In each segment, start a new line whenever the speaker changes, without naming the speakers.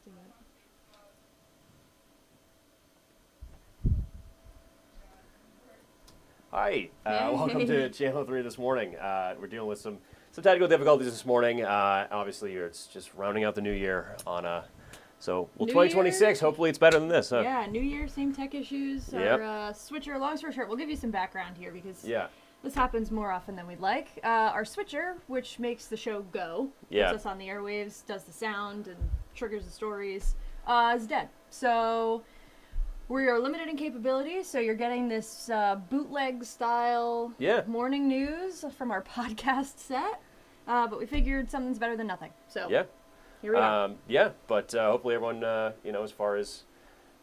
testing it.
Hi, welcome to Channel 3 this morning. We're dealing with some technical difficulties this morning. Obviously, it's just rounding out the new year on so 2026, hopefully it's better than this. Huh?
Yeah, new year, same tech issues.
Yep.
Our switcher, long story short, we'll give you some background here because
Yeah.
this happens more often than we'd like. Our switcher, which makes the show go, puts us on the airwaves, does the sound, and triggers the stories, is dead. So we are limited in capability, so you're getting this bootleg style morning news from our podcast set. But we figured something's better than nothing. So here we are.
But hopefully everyone, as far as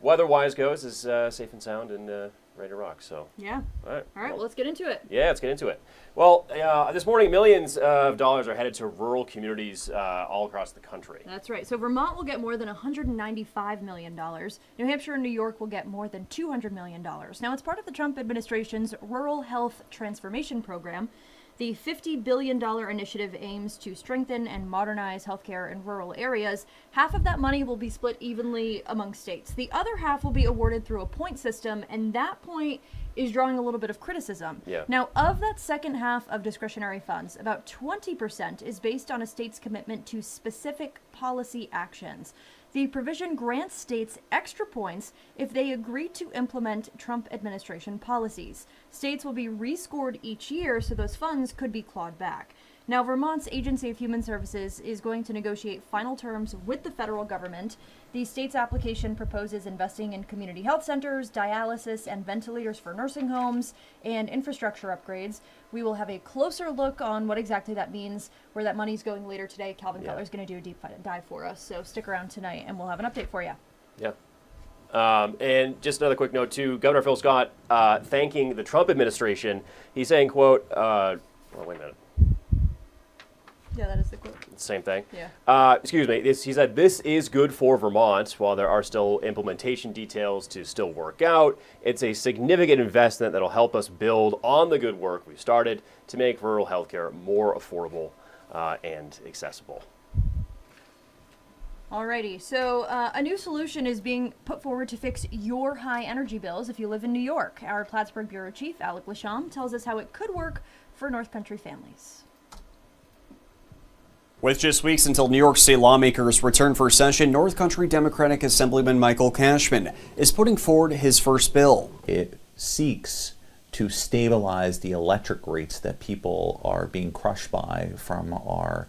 weather-wise goes, is safe and sound and ready to rock. So
yeah.
All right.
Well, let's get into it.
Yeah, let's get into it. Well, this morning, millions of dollars are headed to rural communities all across the country.
That's right. So Vermont will get more than $195 million. New Hampshire and New York will get more than $200 million. Now, it's part of the Trump administration's Rural Health Transformation Program. The $50 billion initiative aims to strengthen and modernize healthcare in rural areas. Half of that money will be split evenly among states. The other half will be awarded through a point system, and that point is drawing a little bit of criticism.
Yeah.
Now, of that second half of discretionary funds, about 20% is based on a state's commitment to specific policy actions. The provision grants states extra points if they agree to implement Trump administration policies. States will be rescored each year, so those funds could be clawed back. Now, Vermont's Agency of Human Services is going to negotiate final terms with the federal government. The state's application proposes investing in community health centers, dialysis and ventilators for nursing homes, and infrastructure upgrades. We will have a closer look on what exactly that means, where that money's going later today. Calvin Cutler is going to do a deep dive for us, so stick around tonight and we'll have an update for you.
Yeah. And just another quick note, too, Governor Phil Scott thanking the Trump administration. He's saying, quote, wait a minute.
Yeah, that is the quote.
Same thing.
Yeah.
Excuse me. He said, this is good for Vermont. While there are still implementation details to still work out, it's a significant investment that will help us build on the good work we've started to make rural healthcare more affordable and accessible.
Alrighty, so a new solution is being put forward to fix your high energy bills if you live in New York. Our Plattsburgh Bureau Chief, Alec Lasham, tells us how it could work for North Country families.
With just weeks until New York State lawmakers return for session, North Country Democratic Assemblyman Michael Cashman is putting forward his first bill.
It seeks to stabilize the electric rates that people are being crushed by from our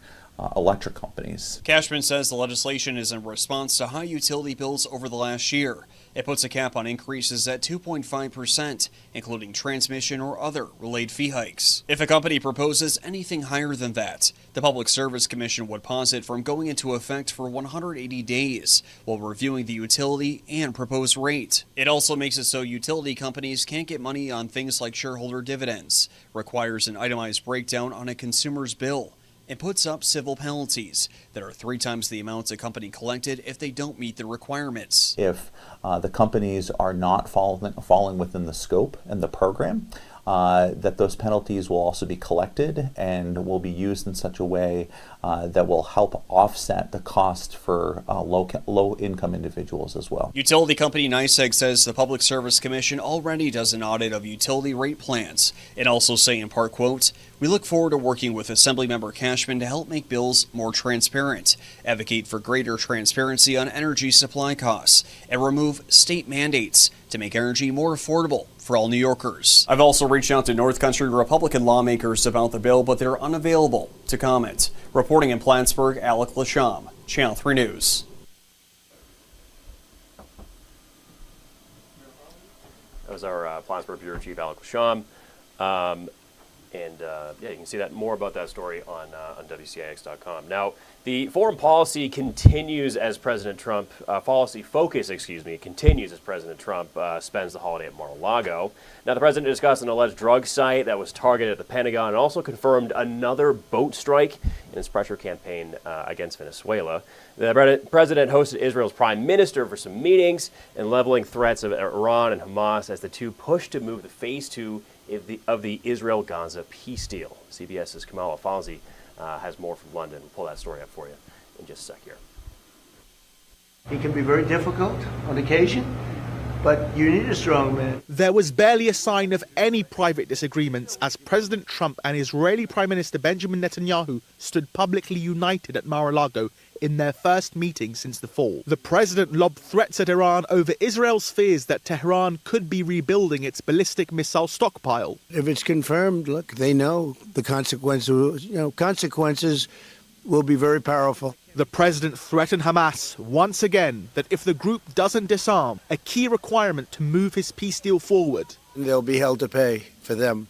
electric companies.
Cashman says the legislation is in response to high utility bills over the last year. It puts a cap on increases at 2.5%, including transmission or other related fee hikes. If a company proposes anything higher than that, the Public Service Commission would pause it from going into effect for 180 days while reviewing the utility and proposed rate. It also makes it so utility companies can't get money on things like shareholder dividends, requires an itemized breakdown on a consumer's bill, and puts up civil penalties that are 3 times the amount a company collected if they don't meet the requirements.
If the companies are not falling within the scope and the program, that those penalties will also be collected and will be used in such a way that will help offset the cost for low-income individuals as well.
Utility company NYSEG says the Public Service Commission already does an audit of utility rate plans, and also say in part, quote, "We look forward to working with Assemblymember Cashman to help make bills more transparent, advocate for greater transparency on energy supply costs, and remove state mandates to make energy more affordable for all New Yorkers." I've also reached out to North Country Republican lawmakers about the bill, but they're unavailable to comment. Reporting in Plattsburgh, Alec Lasham, Channel 3 News.
That was our Plattsburgh Bureau Chief, Alec Lasham. You can see that more about that story on WCAX.com. Now, the foreign policy continues as President Trump, policy focus, continues as President Trump spends the holiday at Mar-a-Lago. Now, the president discussed an alleged drug site that was targeted at the Pentagon and also confirmed another boat strike in his pressure campaign against Venezuela. The president hosted Israel's prime minister for some meetings and leveling threats of Iran and Hamas as the two push to move to phase 2 of the Israel-Gaza peace deal. CBS's Kamal Alfalzi has more from London. We'll pull that story up for you in just a sec here.
He can be very difficult on occasion, but you need a strong man.
There was barely a sign of any private disagreements as President Trump and Israeli Prime Minister Benjamin Netanyahu stood publicly united at Mar-a-Lago in their first meeting since the fall. The president lobbed threats at Iran over Israel's fears that Tehran could be rebuilding its ballistic missile stockpile.
If it's confirmed, look, they know the consequences. Consequences will be very powerful.
The president threatened Hamas once again that if the group doesn't disarm, a key requirement to move his peace deal forward,
They'll be held to pay for them,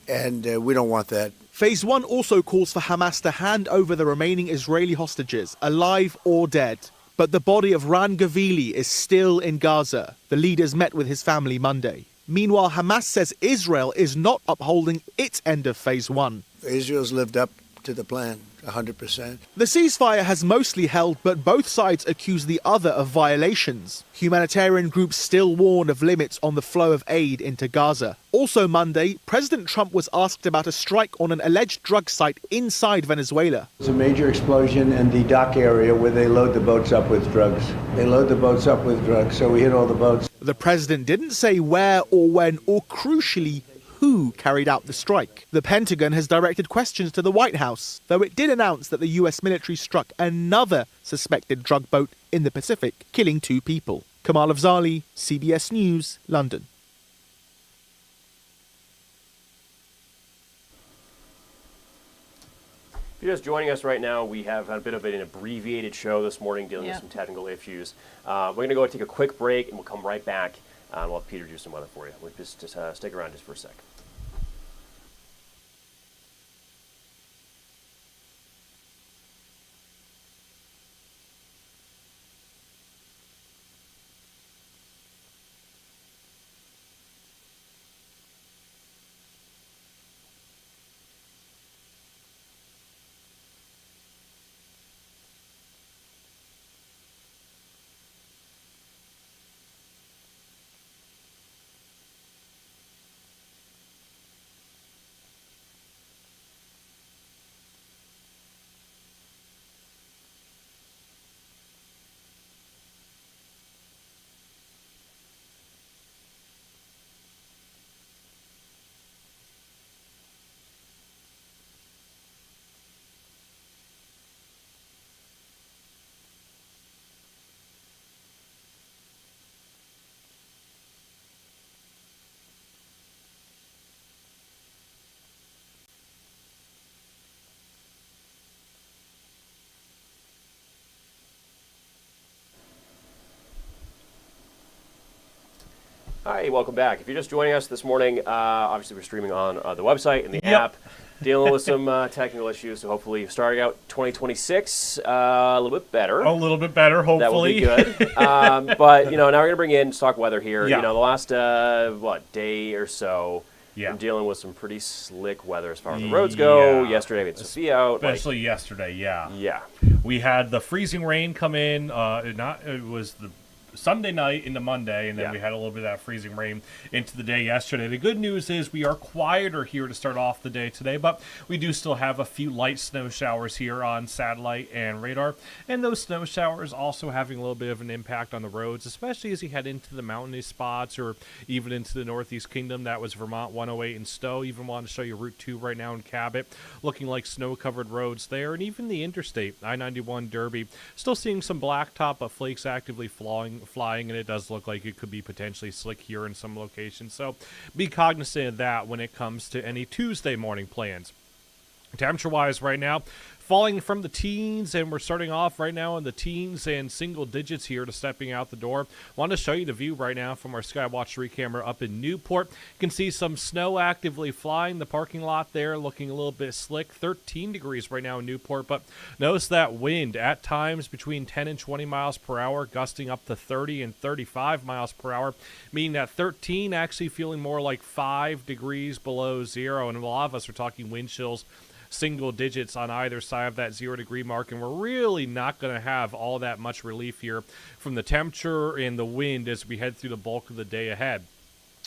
and we don't want that.
Phase 1 also calls for Hamas to hand over the remaining Israeli hostages, alive or dead. But the body of Ran Gavili is still in Gaza. The leaders met with his family Monday. Meanwhile, Hamas says Israel is not upholding its end of Phase 1.
Israel's lived up to the plan, 100%.
The ceasefire has mostly held, but both sides accuse the other of violations. Humanitarian groups still warn of limits on the flow of aid into Gaza. Also Monday, President Trump was asked about a strike on an alleged drug site inside Venezuela.
It's a major explosion in the dock area where they load the boats up with drugs. They load the boats up with drugs, so we hit all the boats.
The president didn't say where or when or, crucially, who carried out the strike. The Pentagon has directed questions to the White House, though it did announce that the US military struck another suspected drug boat in the Pacific, killing 2 people. Kamal Afzali, CBS News, London.
If you're just joining us right now, we have had a bit of an abbreviated show this morning dealing with some technical issues. We're going to go take a quick break, and we'll come right back, and we'll have Peter do some weather for you. We'll just stick around just for a sec. Hi, welcome back. If you're just joining us this morning, obviously we're streaming on the website and the app, dealing with some technical issues, so hopefully starting out 2026 a little bit better.
A little bit better, hopefully.
That would be good. But, now we're going to bring in stock weather here.
Yeah.
The last, day or so, I'm dealing with some pretty slick weather as far as the roads go. Yesterday we had Sophia out.
Especially yesterday,
Yeah.
We had the freezing rain come in. It was the Sunday night into Monday, and then we had a little bit of that freezing rain into the day yesterday. The good news is we are quieter here to start off the day today, but we do still have a few light snow showers here on satellite and radar, and those snow showers also having a little bit of an impact on the roads, especially as you head into the mountainous spots or even into the Northeast Kingdom. That was Vermont 108 in Stowe. Even wanted to show you Route 2 right now in Cabot, looking like snow-covered roads there, and even the interstate, I-91 Derby, still seeing some blacktop, but flakes actively flying, and it does look like it could be potentially slick here in some locations. So be cognizant of that when it comes to any Tuesday morning plans. Temperature-wise right now, falling from the teens, and we're starting off right now in the teens and single digits here to stepping out the door. Want to show you the view right now from our Skywatch 3 camera up in Newport. You can see some snow actively flying. The parking lot there looking a little bit slick. 13 degrees right now in Newport, but notice that wind at times between 10 and 20 miles per hour, gusting up to 30 and 35 miles per hour, meaning that 13 actually feeling more like 5 degrees below zero, and a lot of us are talking wind chills single digits on either side of that 0 degree mark, and we're really not going to have all that much relief here from the temperature and the wind as we head through the bulk of the day ahead.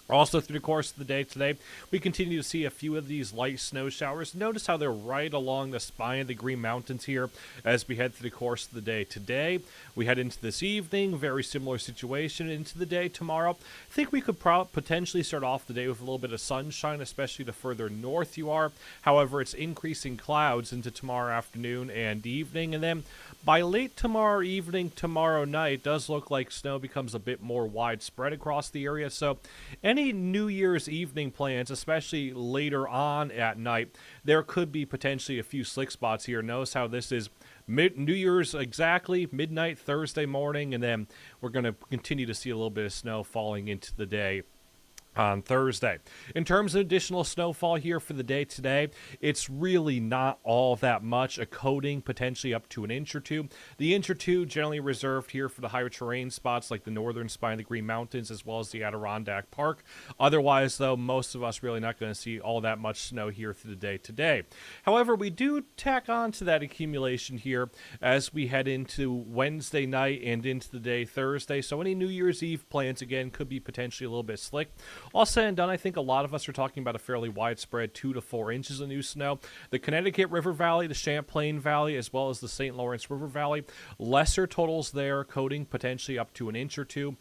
Also, through the course of the day today, we continue to see a few of these light snow showers. Notice how they're right along the spine of the Green Mountains here as we head through the course of the day. Today, we head into this evening, very similar situation into the day tomorrow. I think we could potentially start off the day with a little bit of sunshine, especially the further north you are. However, it's increasing clouds into tomorrow afternoon and evening, and then by late tomorrow evening, tomorrow night, it does look like snow becomes a bit more widespread across the area. So any New Year's evening plans, especially later on at night, there could be potentially a few slick spots here. Notice how this is New Year's exactly, midnight Thursday morning, and then we're going to continue to see a little bit of snow falling into the day on Thursday. In terms of additional snowfall here for the day today, it's really not all that much. A coating potentially up to an inch or two. The inch or two generally reserved here for the higher terrain spots like the northern spine of the Green Mountains as well as the Adirondack Park. Otherwise, though, most of us really not going to see all that much snow here through the day today. However, we do tack on to that accumulation here as we head into Wednesday night and into the day Thursday. So any New Year's Eve plans, again, could be potentially a little bit slick. All said and done, I think a lot of us are talking about a fairly widespread 2 to 4 inches of new snow. The Connecticut River Valley, the Champlain Valley, as well as the St. Lawrence River Valley, lesser totals there, coating potentially up to an inch or two.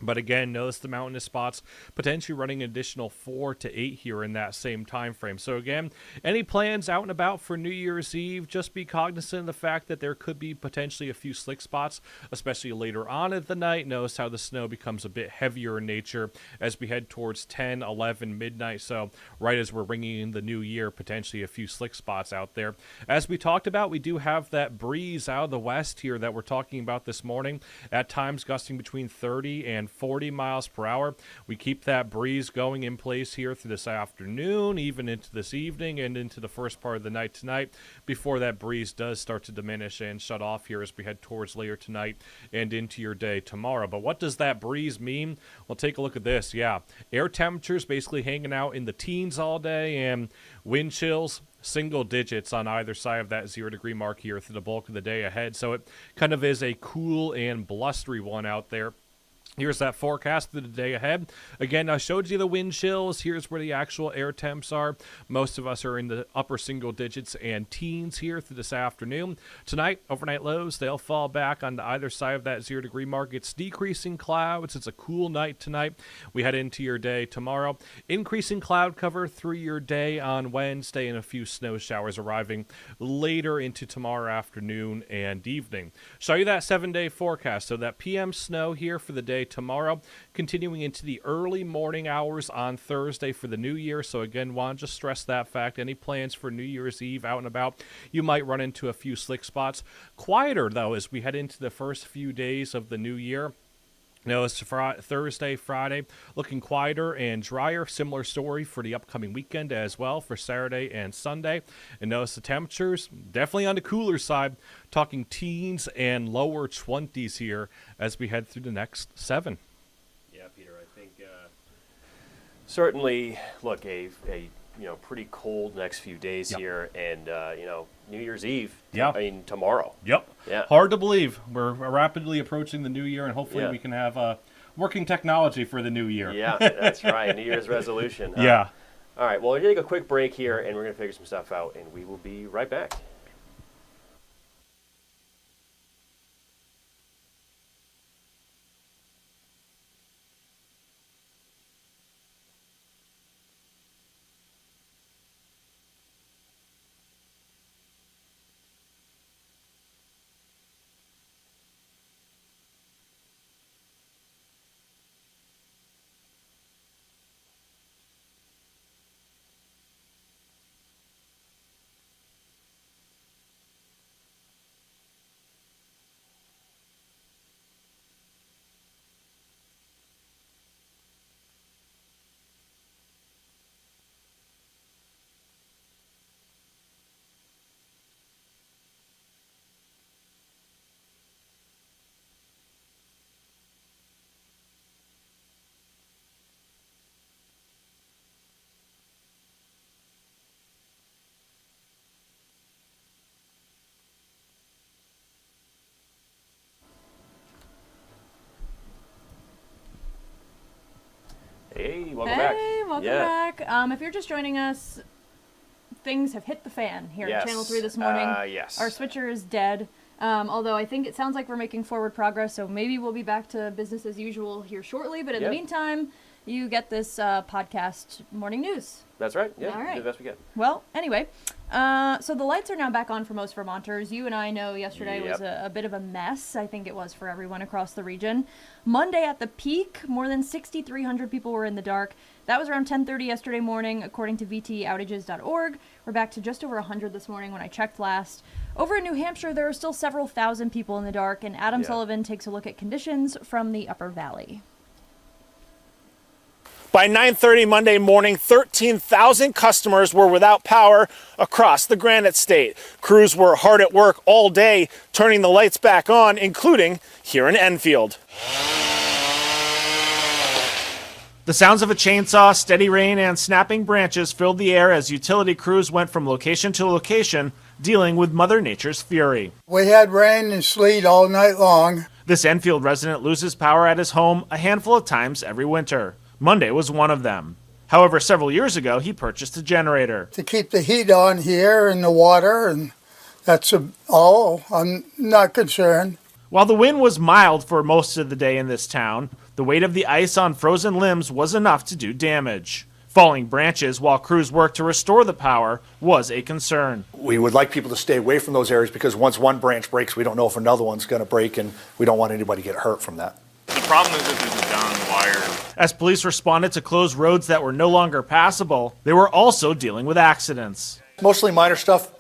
But again, notice the mountainous spots potentially running an additional 4 to 8 here in that same time frame. So again, any plans out and about for New Year's Eve, just be cognizant of the fact that there could be potentially a few slick spots, especially later on at the night. Notice how the snow becomes a bit heavier in nature as we head towards 10, 11, midnight. So right as we're ringing in the new year, potentially a few slick spots out there. As we talked about, we do have that breeze out of the west here that we're talking about this morning, at times gusting between 30 and 40 miles per hour. We keep that breeze going in place here through this afternoon, even into this evening and into the first part of the night tonight, before that breeze does start to diminish and shut off here as we head towards later tonight and into your day tomorrow. But what does that breeze mean? Well, take a look at this. Yeah, air temperatures basically hanging out in the teens all day, and wind chills single digits on either side of that 0 degree mark here through the bulk of the day ahead. So it kind of is a cool and blustery one out there. Here's that forecast for the day ahead. Again, I showed you the wind chills. Here's where the actual air temps are. Most of us are in the upper single digits and teens here through this afternoon. Tonight, overnight lows, they'll fall back on either side of that 0 degree mark. It's decreasing clouds. It's a cool night tonight. We head into your day tomorrow. Increasing cloud cover through your day on Wednesday, and a few snow showers arriving later into tomorrow afternoon and evening. Show you that 7-day forecast. So that PM snow here for the day tomorrow, continuing into the early morning hours on Thursday for the new year. So again, want to just stress that fact. Any plans for New Year's Eve out and about, you might run into a few slick spots. Quieter, though, as we head into the first few days of the new year. It's Thursday, Friday, looking quieter and drier. Similar story for the upcoming weekend as well for Saturday and Sunday. And notice the temperatures, definitely on the cooler side, talking teens and lower 20s here as we head through the next 7.
Yeah, Peter, I think certainly, look, a pretty cold next few days here, and New Year's Eve.
Yeah,
I mean tomorrow.
Yep.
Yeah.
Hard to believe. We're rapidly approaching the new year, and hopefully we can have working technology for the new year.
Yeah, that's right. New Year's resolution.
Yeah.
All right. Well, we're gonna take a quick break here, and we're gonna figure some stuff out, and we will be right back.
welcome back. If you're just joining us, things have hit the fan here at Channel 3 this morning.
Yes.
Our switcher is dead. Although I think it sounds like we're making forward progress, so maybe we'll be back to business as usual here shortly. But in the meantime, you get this podcast morning news.
That's right. Yeah,
all right.
The best we get.
Well, anyway, so the lights are now back on for most Vermonters. You and I know yesterday was a bit of a mess. I think it was for everyone across the region. Monday at the peak, more than 6,300 people were in the dark. That was around 10:30 yesterday morning, according to vtoutages.org. We're back to just over 100 this morning when I checked last. Over in New Hampshire, there are still several thousand people in the dark, and Adam Sullivan takes a look at conditions from the Upper Valley.
By 9:30 Monday morning, 13,000 customers were without power across the Granite State. Crews were hard at work all day, turning the lights back on, including here in Enfield. The sounds of a chainsaw, steady rain, and snapping branches filled the air as utility crews went from location to location, dealing with Mother Nature's fury.
We had rain and sleet all night long.
This Enfield resident loses power at his home a handful of times every winter. Monday was one of them. However, several years ago, he purchased a generator.
To keep the heat on here and the water, and that's all. I'm not concerned.
While the wind was mild for most of the day in this town, the weight of the ice on frozen limbs was enough to do damage. Falling branches while crews worked to restore the power was a concern.
We would like people to stay away from those areas because once one branch breaks, we don't know if another one's going to break, and we don't want anybody to get hurt from that.
The problem is if it's down wire.
As police responded to close roads that were no longer passable, they were also dealing with accidents.
Mostly minor stuff,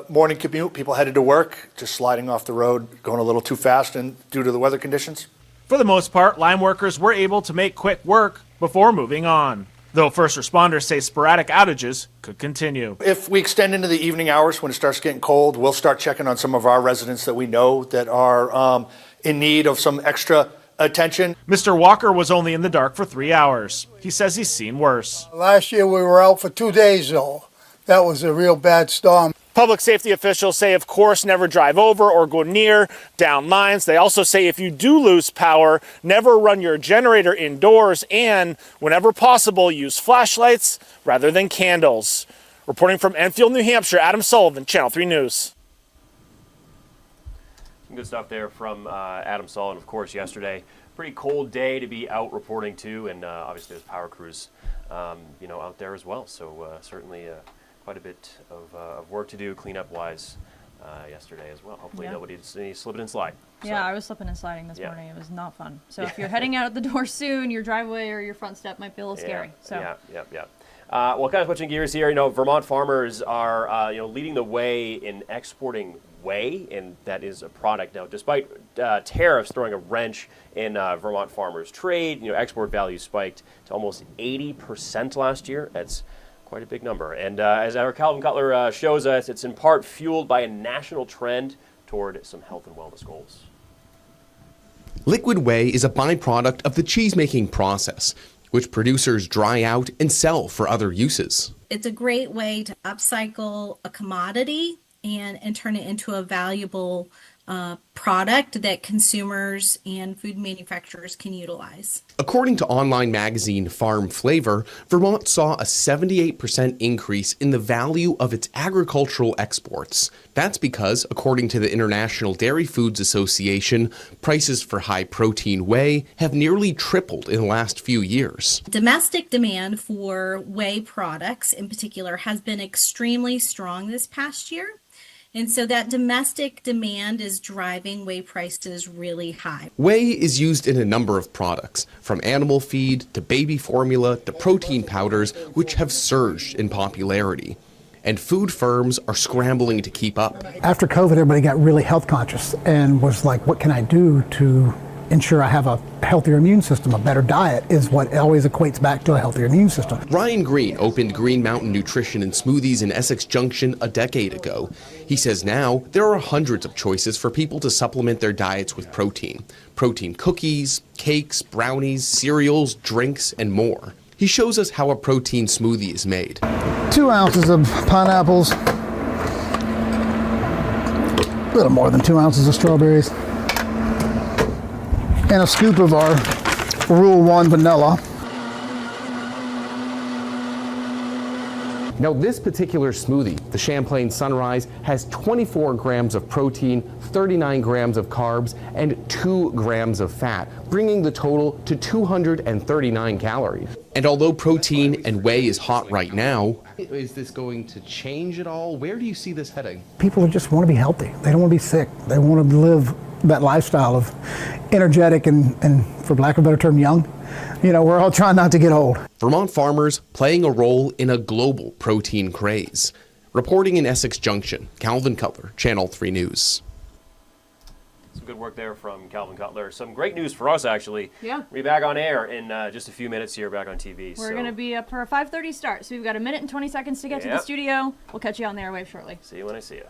morning commute, people headed to work, just sliding off the road, going a little too fast and due to the weather conditions.
For the most part, line workers were able to make quick work before moving on, though first responders say sporadic outages could continue.
If we extend into the evening hours when it starts getting cold, we'll start checking on some of our residents that we know that are in need of some extra attention.
Mr. Walker was only in the dark for 3 hours. He says he's seen worse.
Last year we were out for 2 days, though. That was a real bad storm.
Public safety officials say, of course, never drive over or go near down lines. They also say if you do lose power, never run your generator indoors and, whenever possible, use flashlights rather than candles. Reporting from Enfield, New Hampshire, Adam Sullivan, Channel 3 News.
Some good stuff there from Adam Sullivan, of course, yesterday. Pretty cold day to be out reporting to, and obviously there's power crews, out there as well. So certainly quite a bit of work to do cleanup-wise yesterday as well. Hopefully nobody's slipping and sliding.
Yeah, I was slipping and sliding this morning. It was not fun. So if you're heading out the door soon, your driveway or your front step might be a little scary. So.
Well, kind of switching gears here, Vermont farmers are, leading the way in exporting whey, and that is a product now. Despite tariffs throwing a wrench in Vermont farmers' trade, export value spiked to almost 80% last year. That's quite a big number. And as our Calvin Cutler shows us, it's in part fueled by a national trend toward some health and wellness goals.
Liquid whey is a byproduct of the cheese-making process, which producers dry out and sell for other uses.
It's a great way to upcycle a commodity and turn it into a valuable product that consumers and food manufacturers can utilize.
According to online magazine Farm Flavor, Vermont saw a 78% increase in the value of its agricultural exports. That's because, according to the International Dairy Foods Association, prices for high-protein whey have nearly tripled in the last few years.
Domestic demand for whey products in particular has been extremely strong this past year. And so that domestic demand is driving whey prices really high.
Whey is used in a number of products, from animal feed to baby formula to protein powders, which have surged in popularity. And food firms are scrambling to keep up.
After COVID, everybody got really health conscious and was like, what can I do to ensure I have a healthier immune system? A better diet is what always equates back to a healthier immune system.
Ryan Green opened Green Mountain Nutrition and Smoothies in Essex Junction a decade ago. He says now there are hundreds of choices for people to supplement their diets with protein. Protein cookies, cakes, brownies, cereals, drinks, and more. He shows us how a protein smoothie is made.
2 ounces of pineapples, a little more than 2 ounces of strawberries, and a scoop of our Rule 1 vanilla.
Now, this particular smoothie, the Champlain Sunrise, has 24 grams of protein, 39 grams of carbs, and 2 grams of fat, bringing the total to 239 calories. And although protein and whey is hot right now, is this going to change at all? Where do you see this heading?
People just want to be healthy. They don't want to be sick. They want to live that lifestyle of energetic and for lack of a better term, young. You know, we're all trying not to get old.
Vermont farmers playing a role in a global protein craze. Reporting in Essex Junction, Calvin Cutler, Channel 3 News.
Some good work there from Calvin Cutler. Some great news for us, actually.
Yeah.
We'll be back on air in just a few minutes here, back on TV.
We're going to be up for a 5:30 start, so we've got a minute and 20 seconds to get to the studio. We'll catch you on the airwaves shortly.
See you when I see you.